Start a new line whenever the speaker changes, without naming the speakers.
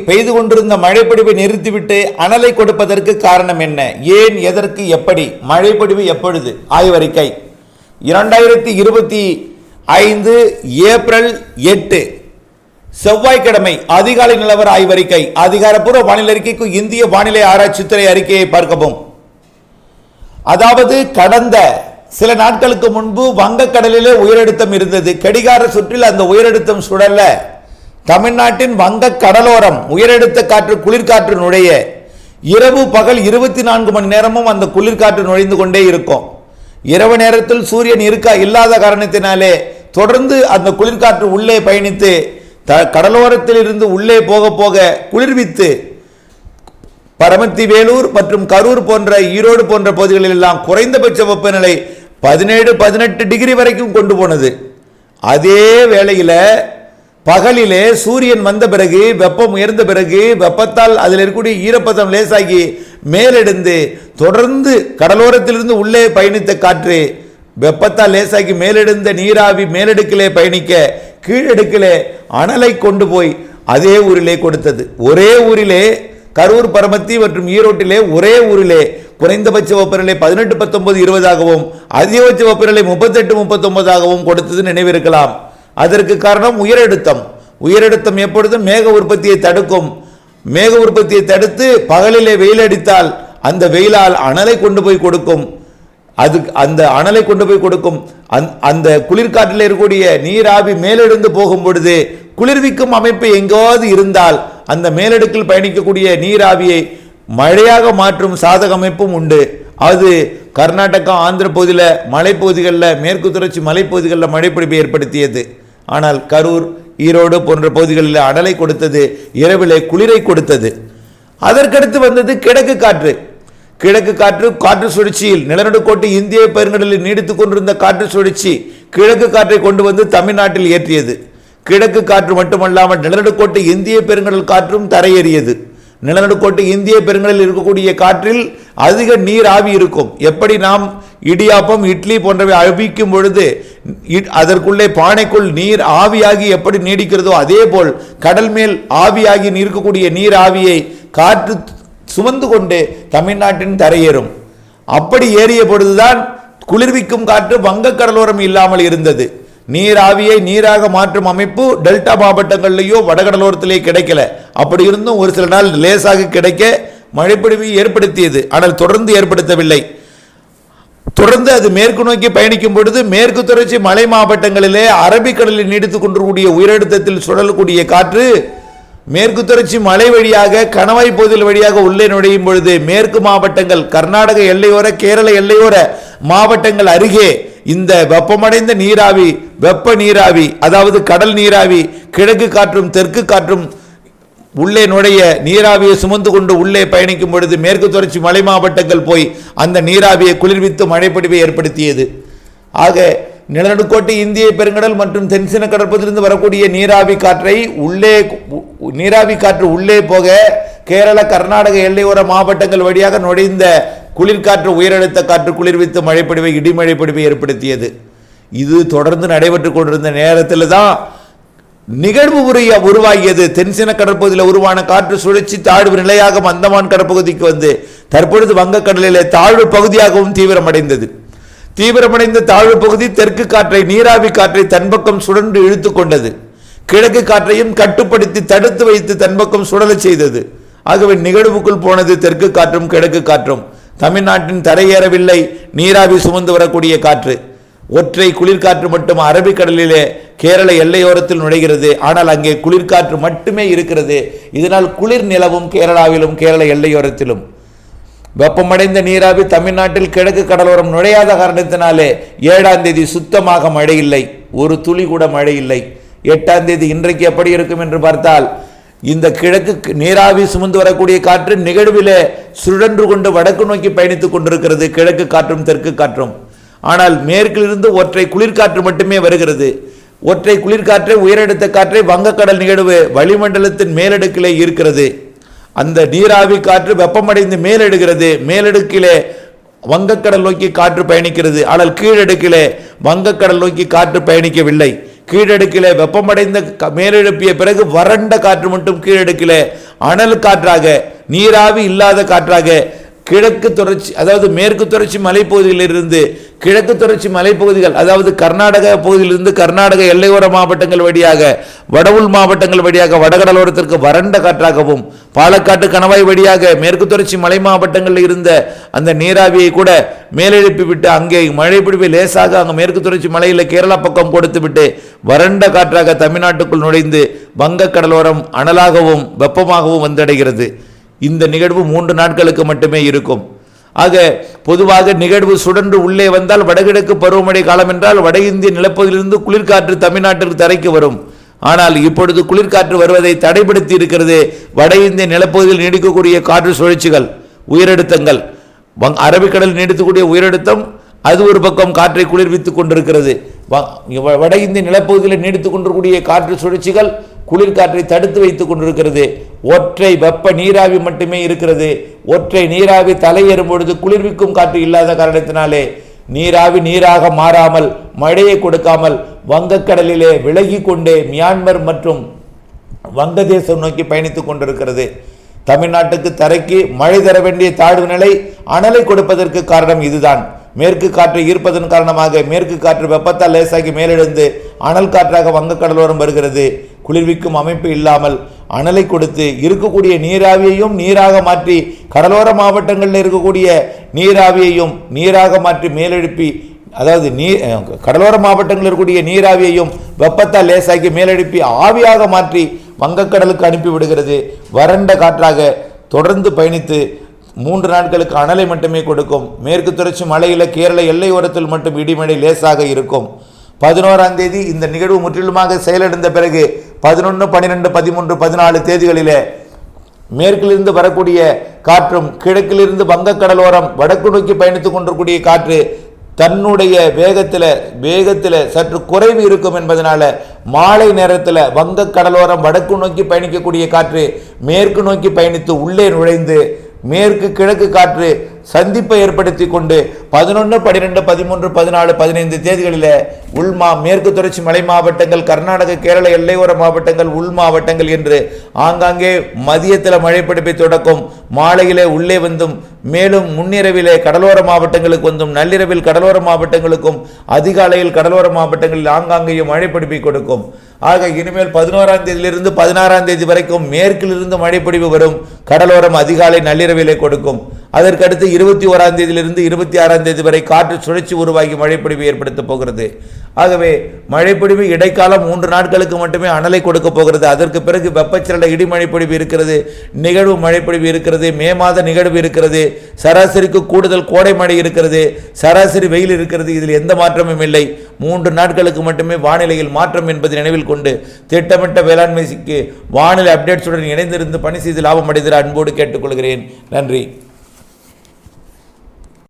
பெய்து கொண்டிருந்த மழைப்பொழிவை நிறுத்திவிட்டு அனலை கொடுப்பதற்கு காரணம் என்ன? ஏன், எதற்கு, எப்படி? மழைப்பொழிவு எப்பொழுது? ஆய்வறிக்கை 2025 ஏப்ரல் 8 செவ்வாய்க்கிழமை அதிகாலை நிலவர ஆய்வறிக்கை. அதிகாரப்பூர்வ வானிலை அறிக்கைக்கு இந்திய வானிலை ஆராய்ச்சித்துறை அறிக்கையை பார்க்கவும். அதாவது கடந்த சில நாட்களுக்கு முன்பு வங்கக்கடலிலே உயரழுத்தம் இருந்தது. கடிகார சுற்றில் அந்த உயரழுத்தம் சுழல தமிழ்நாட்டின் வங்க கடலோரம் உயரழுத்த காற்று குளிர்காற்று நுழைய இரவு பகல் 24 மணி நேரமும் அந்த குளிர்காற்று நுழைந்து கொண்டே இருக்கும். இரவு நேரத்தில் சூரியன் இல்லாத காரணத்தினாலே தொடர்ந்து அந்த குளிர்காற்று உள்ளே பயணித்து கடலோரத்தில் இருந்து உள்ளே போக போக குளிர்வித்து பரமத்தி, வேலூர் மற்றும் கரூர் போன்ற, ஈரோடு போன்ற பகுதிகளில் எல்லாம் குறைந்தபட்ச வெப்பநிலை 17-18 டிகிரி வரைக்கும் கொண்டு போனது. அதே வேளையில் பகலிலே சூரியன் வந்த பிறகு, வெப்பம் உயர்ந்த பிறகு, வெப்பத்தால் அதில் இருக்கக்கூடிய ஈரப்பதம் லேசாகி மேலெடுந்து தொடர்ந்து கடலோரத்திலிருந்து உள்ளே பயணித்த காற்று வெப்பத்தால் லேசாகி மேலெடுந்த நீராவி மேலடுக்கிலே பயணிக்க கீழடுக்கிலே அனலை கொண்டு போய் அதே ஊரிலே கொடுத்தது. ஒரே ஊரிலே கரூர், பரமத்தி மற்றும் ஈரோட்டிலே ஒரே ஊரிலே குறைந்தபட்ச வெப்பநிலை 18-19-20ஆகவும் அதிகபட்ச வெப்பநிலை 38-39ஆகவும் கொடுத்தது நினைவிருக்கலாம். அதற்கு காரணம் உயரழுத்தம். உயரழுத்தம் எப்பொழுதும் மேக உற்பத்தியை தடுக்கும். மேக உற்பத்தியை தடுத்து பகலிலே வெயில் அடித்தால் அந்த வெயிலால் அனலை கொண்டு போய் கொடுக்கும். அந்த அனலை கொண்டு போய் கொடுக்கும். அந்த குளிர்காற்றில் இருக்கக்கூடிய நீராவி மேலெடுந்து போகும் பொழுது குளிர்விக்கும் அமைப்பு எங்காவது இருந்தால் அந்த மேலடுக்கில் பயணிக்கக்கூடிய நீராவியை மழையாக மாற்றும் சாதக அமைப்பும் உண்டு. அது கர்நாடகா, ஆந்திர பகுதியில் மலைப்பகுதிகளில், மேற்கு தொடர்ச்சி மலைப்பகுதிகளில் மழைப்பொழிவை ஏற்படுத்தியது. ஆனால் கரூர், ஈரோடு போன்ற பகுதிகளில் அனலை கொடுத்தது, இரவிலே குளிரை கொடுத்தது. அதற்கடுத்து வந்தது கிழக்கு காற்று. கிழக்கு காற்று காற்று சுழற்சியில் நிலநடுக்கோட்டு இந்திய பெருங்கடலில் நீடித்துக் கொண்டிருந்த காற்று சுழற்சி கிழக்கு காற்றை கொண்டு வந்து தமிழ்நாட்டில் ஏற்றியது. கிழக்கு காற்று மட்டுமல்லாமல் நிலநடுக்கோட்டு இந்திய பெருங்கடல் காற்றும் தரையேறியது. நிலநடுக்கோட்டு இந்திய பெருங்கடலில் இருக்கக்கூடிய காற்றில் அதிக நீர் ஆவி இருக்கும். எப்படி நாம் இடியாப்பம், இட்லி போன்றவை அவிக்கும் பொழுது அதற்குள்ளே பானைக்குள் நீர் ஆவியாகி எப்படி நீடிக்கிறதோ அதே போல் கடல் மேல் ஆவியாகி இருக்கக்கூடிய நீர் ஆவியை காற்று சுமந்து கொண்டு தமிழ்நாட்டின் தரையேறும். அப்படி ஏறிய பொழுதுதான் குளிர்விக்கும் காற்று வங்க கடலோரம் இல்லாமல் இருந்தது. நீராவியை நீராக மாற்றும் அமைப்பு டெல்டா மாவட்டங்களிலேயோ வடகடலோரத்திலேயே கிடைக்கல. அப்படி இருந்தும் ஒரு சில நாள் லேசாக கிடைக்க மழைப்பொழிவை ஏற்படுத்தியது. ஆனால் தொடர்ந்து ஏற்படுத்தவில்லை. தொடர்ந்து அது மேற்கு நோக்கி பயணிக்கும் பொழுது மேற்கு தொடர்ச்சி மலை மாவட்டங்களிலே அரபிக்கடலில் நீடித்துக் கொண்டிருக்கூடிய உயரழுத்தத்தில் சுழலக்கூடிய காற்று மேற்கு தொடர்ச்சி மலை வழியாக கணவாய் பகுதிகள் வழியாக உள்ளே நுழையும் பொழுது மேற்கு மாவட்டங்கள், கர்நாடக எல்லையோர, கேரள எல்லையோர மாவட்டங்கள் அருகே இந்த வெப்பமடைந்த நீராவி, வெப்ப நீராவி, அதாவது கடல் நீராவி கிழக்கு காற்றும் தெற்கு காற்றும் உள்ளே நுழைய நீராவியை சுமந்து கொண்டு உள்ளே பயணிக்கும் பொழுது மேற்கு தொடர்ச்சி மலை மாவட்டங்கள் போய் அந்த நீராவியை குளிர்வித்து மழைப்பொழிவை ஏற்படுத்தியது. ஆக நிலநடுக்கோட்டு இந்திய பெருங்கடல் மற்றும் தென்சீன கடற்பகுதியிலிருந்து வரக்கூடிய நீராவி காற்று உள்ளே போக கேரள, கர்நாடக எல்லையோர மாவட்டங்கள் வழியாக நுழைந்த குளிர்காற்று, உயரழுத்த காற்று குளிர்வித்து மழைப்பொழிவை, இடிமழைப்பொழிவை ஏற்படுத்தியது. இது தொடர்ந்து நடைபெற்றுக் கொண்டிருந்த நேரத்தில் தான் நிகழ்வு உருவாகியது. தென்சீன கடற்பகுதியில் உருவான காற்று சுழற்சி தாழ்வு நிலையாக அந்தமான் கடற்பகுதிக்கு வந்து தற்பொழுது வங்கக்கடலிலே தாழ்வு பகுதியாகவும் தீவிரமடைந்தது. தீவிரமடைந்த தாழ்வு பகுதி தெற்கு காற்றை, நீராவி காற்றை தன்பக்கம் சுழன்று இழுத்து கொண்டது. கிழக்கு காற்றையும் கட்டுப்படுத்தி தடுத்து வைத்து தன்பக்கம் சுழல செய்தது. ஆகவே நிகழ்வுக்குள் போனது தெற்கு காற்றும் கிழக்கு காற்றும். தமிழ்நாட்டின் தரையேறவில்லை நீராவி சுமந்து வரக்கூடிய காற்று. ஒற்றை குளிர்காற்று மட்டும் அரபிக்கடலிலே கேரள எல்லையோரத்தில் நுழைகிறது. ஆனால் அங்கே குளிர்காற்று மட்டுமே இருக்கிறது. இதனால் குளிர் நிலவும் கேரளாவிலும் கேரள எல்லையோரத்திலும். வெப்பமடைந்த நீராவி தமிழ்நாட்டில் கிழக்கு கடலோரம் நுழையாத காரணத்தினாலே 7ஆம் தேதி சுத்தமாக மழை இல்லை, ஒரு துளி கூட மழை இல்லை. 8ஆம் தேதி இன்றைக்கு எப்படி இருக்கும் என்று பார்த்தால் இந்த கிழக்கு நீராவி சுமந்து வரக்கூடிய காற்று நிகழ்விலே சுழன்று கொண்டு வடக்கு நோக்கி பயணித்துக் கொண்டிருக்கிறது, கிழக்கு காற்றும் தெற்கு காற்றும். ஆனால் மேற்கிலிருந்து ஒற்றை குளிர்காற்று மட்டுமே வருகிறது. ஒற்றை குளிர்காற்றை, உயரடுத்த காற்றை வங்கக்கடல் நிகழ்வு வளிமண்டலத்தின் மேலடுக்கிலே இருக்கிறது. அந்த நீராவி காற்று வெப்பமடைந்து மேலெடுகிறது. மேலடுக்கிலே வங்கக்கடல் நோக்கி காற்று பயணிக்கிறது. ஆனால் கீழடுக்கிலே வங்கக்கடல் நோக்கி காற்று பயணிக்கவில்லை. கீழடுக்கிலே வெப்பமடைந்த மேலெழுப்பிய பிறகு வறண்ட காற்று மட்டும் கீழடுக்கிலே அனல் காற்றாக, நீராவி இல்லாத காற்றாக கிழக்கு தொடர்ச்சி, அதாவது மேற்கு தொடர்ச்சி மலைப்பகுதியிலிருந்து கிழக்கு தொடர்ச்சி மலைப்பகுதிகள், அதாவது கர்நாடக பகுதியிலிருந்து கர்நாடக எல்லையோர மாவட்டங்கள் வழியாக வடவுள் மாவட்டங்கள் வழியாக வடகடலோரத்திற்கு வறண்ட காற்றாகவும், பாலக்காட்டு கணவாய் வழியாக மேற்கு தொடர்ச்சி மலை மாவட்டங்களில் இருந்த அந்த நீராவியை கூட மேலெழுப்பி விட்டு அங்கே மழை பிடிவை லேசாக அங்கே மேற்கு தொடர்ச்சி மலையில் கேரளா பக்கம் கொடுத்து விட்டு வறண்ட காற்றாக தமிழ்நாட்டுக்குள் நுழைந்து வங்கக்கடலோரம் அனலாகவும் வெப்பமாகவும் வந்தடைகிறது. இந்த நிகழ்வு 3 நாட்களுக்கு மட்டுமே இருக்கும். ஆக பொதுவாக நிகழ்வு சுடன்று உள்ளே வந்தால் வடகிழக்கு பருவமழை காலம் என்றால் வட இந்திய நிலப்பகுதியிலிருந்து குளிர்காற்று தமிழ்நாட்டிற்கு தரைக்கு வரும். ஆனால் இப்பொழுது குளிர்காற்று வருவதை தடைப்படுத்தி இருக்கிறது வட இந்திய நிலப்பகுதியில் நீடிக்கக்கூடிய காற்று சுழற்சிகள், உயரழுத்தங்கள். அரபிக்கடல் நீடிக்கக்கூடிய உயரழுத்தம் அது ஒரு பக்கம் காற்றை குளிர்வித்துக் கொண்டிருக்கிறது. வட இந்திய நிலப்பகுதியில் நீடித்துக் கொண்டிருக்கூடிய காற்று சுழற்சிகள் குளிர்காற்றை தடுத்து வைத்துக் கொண்டிருக்கிறது. ஒற்றை வெப்ப நீராவி மட்டுமே இருக்கிறது. ஒற்றை நீராவி தலையேறும் பொழுது குளிர்விக்கும் காற்று இல்லாத காரணத்தினாலே நீராவி நீராக மாறாமல் மழையை கொடுக்காமல் வங்கக்கடலிலே விலகி கொண்டே மியான்மர் மற்றும் வங்கதேசம் நோக்கி பயணித்துக் கொண்டிருக்கிறது. தமிழ்நாட்டுக்கு தரைக்கு மழை தர வேண்டிய தாழ்வு நிலை அனலை கொடுப்பதற்கு காரணம் இதுதான். மேற்கு காற்றை ஈர்ப்பதன் காரணமாக மேற்கு காற்று வெப்பத்தால் லேசாகி மேலெழுந்து அனல் காற்றாக வங்கக்கடலோரம் வருகிறது. குளிர்விக்கும் அமைப்பு இல்லாமல் அனலை கொடுத்து இருக்கக்கூடிய நீராவியையும் நீராக மாற்றி, கடலோர மாவட்டங்களில் இருக்கக்கூடிய நீராவியையும் நீராக மாற்றி மேலெழுப்பி, அதாவது கடலோர மாவட்டங்களில் இருக்கக்கூடிய நீராவியையும் வெப்பத்தால் லேசாகி மேலெழுப்பி ஆவியாக மாற்றி வங்கக்கடலுக்கு அனுப்பி விடுகிறது. வறண்ட காற்றாக தொடர்ந்து பயணித்து 3 நாட்களுக்கு அனலை மட்டுமே கொடுக்கும். மேற்கு தொடர்ச்சி மலையில் கேரள எல்லையோரத்தில் மட்டும் இடிமழை லேசாக இருக்கும். 11ஆம் தேதி இந்த நிகழ்வு முற்றிலுமாக செயலிழந்த பிறகு 11, 12, 13, 14 தேதிகளிலே மேற்கிலிருந்து வரக்கூடிய காற்றும் கிழக்கிலிருந்து வங்கக்கடலோரம் வடக்கு நோக்கி பயணித்துக் கொண்டிருக்கூடிய காற்று தன்னுடைய வேகத்தில் சற்று குறைவு இருக்கும் என்பதனால மாலை நேரத்தில் வங்கக்கடலோரம் வடக்கு நோக்கி பயணிக்கக்கூடிய காற்று மேற்கு நோக்கி பயணித்து உள்ளே நுழைந்து மேற்கு கிழக்கு காற்று சந்திப்பை ஏற்படுத்தி கொண்டு 11, 12, 13, 14, 15 தேதிகளில் மேற்கு தொடர்ச்சி மலை மாவட்டங்கள், கர்நாடக கேரள எல்லையோர மாவட்டங்கள், உள் மாவட்டங்கள் என்று ஆங்காங்கே மதியத்தில் மழைப்பிடிப்பை தொடக்கும். மாலையிலே உள்ளே வந்தும் மேலும் முன்னிரவிலே கடலோர மாவட்டங்களுக்கு வந்தும் நள்ளிரவில் கடலோர மாவட்டங்களுக்கும் அதிகாலையில் கடலோர மாவட்டங்களில் ஆங்காங்கேயும் மழைப்பிடிப்பை கொடுக்கும். ஆக இனிமேல் 11ஆம் தேதியிலிருந்து 16ஆம் தேதி வரைக்கும் மேற்கிலிருந்து மழைப்பிடிவு வரும். கடலோரம் அதிகாலை நள்ளிரவிலே கொடுக்கும். அதற்கடுத்து 21ஆம் தேதியிலிருந்து 26ஆம் தேதி வரை காற்று சுழற்சி உருவாகி மழைப்பிடிவு ஏற்படுத்த போகிறது. ஆகவே மழைப்பிடிவு இடைக்காலம் 3 நாட்களுக்கு மட்டுமே அனலை கொடுக்க போகிறது. அதற்கு பிறகு வெப்பச்சலன இடிமழைப்பிடிவு இருக்கிறது, நிகழ்வு மழைப்பிடிவு இருக்கிறது, மே மாத நிகழ்வு இருக்கிறது, சராசரிக்கு கூடுதல் கோடை மழை இருக்கிறது, சராசரி வெயில் இருக்கிறது. இதில் எந்த மாற்றமும் இல்லை. 3 நாட்களுக்கு மட்டுமே வானிலையில் மாற்றம் என்பதை நினைவில் கொண்டு திட்டமிட்ட வேளாண்மைக்கு வானிலை அப்டேட்ஸுடன் இணைந்திருந்து பணி செய்து லாபம் அடைந்த அன்போடு கேட்டுக்கொள்கிறேன். நன்றி.